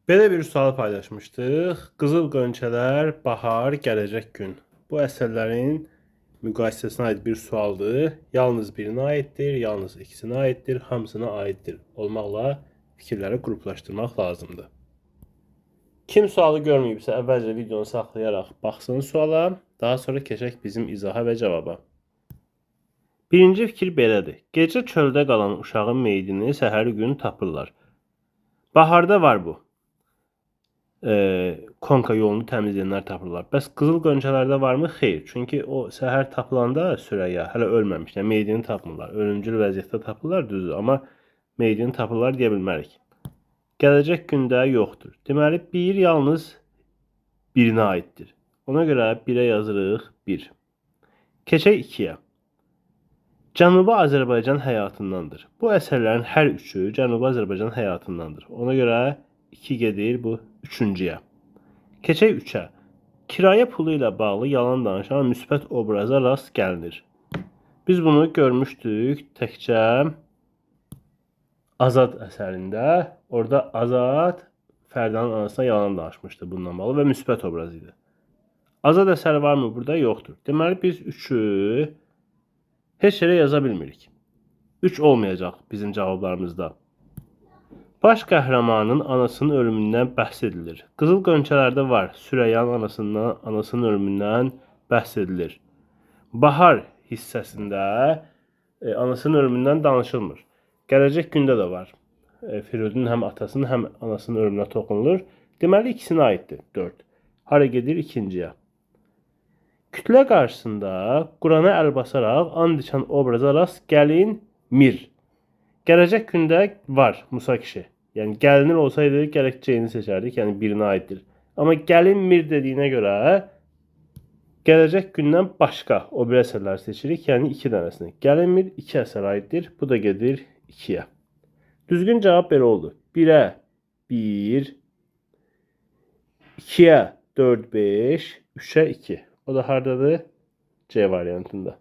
Belə bir sual paylaşmışdıq. Qızıl Qönçələr, Bahar, Gələcək Gün. Bu əsərlərin müqayisəsinə aid bir sualdır. Yalnız birinə aiddir, yalnız ikisinə aiddir, hamısına aiddir olmaqla fikirləri qruplaşdırmaq lazımdır. Kim sualı görməyibsə, əvvəlcə videonu saxlayaraq baxsın suala, daha sonra keçək bizim izaha və cavaba. Birinci fikir belədir. Gecə çöldə qalan uşağın meyidini səhəri gün tapırlar. Baharda var bu. Konka yolunu təmizləyənlər tapırlar. Bəs qızıl qönçələrdə varmı? Xeyr. Çünki o səhər tapılanda Sürəyya hələ ölməmiş, yəni meyidini tapmırlar. Ölümcül vəziyyətdə tapırlar, düzdür, amma meyidini tapırlar deyə bilmərik. Gələcək gündə yoxdur. Deməli, bir yalnız birinə aiddir. Ona görə 1-ə yazırıq 1. Keçək 2-yə. Cənubi Azərbaycan həyatındandır. Bu əsərlərin hər üçü Cənubi Azərbaycan həyatındandır. Ona görə 2 gedir bu üçüncüyə. Keçək 3-ə. Kirayə pulu ilə bağlı yalan danışan müsbət obraza rast gəlinir. Biz bunu görmüşdük təkcə Azad əsərində. Orada Azad Fərdanın anasına yalan danışmışdı bununla bağlı və müsbət obraz idi. Azad əsəri varmı burada? Yoxdur. Deməli biz 3-ü heç yerə yaza bilmirik. 3 olmayacaq bizim cavablarımızda. Baş qəhrəmanın anasının ölümündən bəhs edilir. Qızıl Qönçələrdə var. Sürəyyanın anasının ölümündən bəhs edilir. Bahar hissəsində anasının ölümündən danışılmır. Gələcək gündə də var. Firudun həm atasının, həm anasının ölümünə toxunulur. Deməli ikisinə aiddir. 4. Hara gedir? İkinciyə. Kütlə qarşısında Qurana əl basaraq and içən obraza rast gəlinmir. Gələcək gündə var Musa kişi. Yəni gəlinir olsaydı gərək C-ni seçərdik, yəni birinə aiddir. Amma gəlinmir dediyinə görə gələcək gündən başqa o bir əsərləri seçirik, yəni 2 dənəsini. Gəlinmir 2 əsər aiddir, bu da gedir 2-yə. Düzgün cavab belə oldu. 1-ə 1, 2-yə 4, 5, 3-ə 2. O da hardadır? C variantında.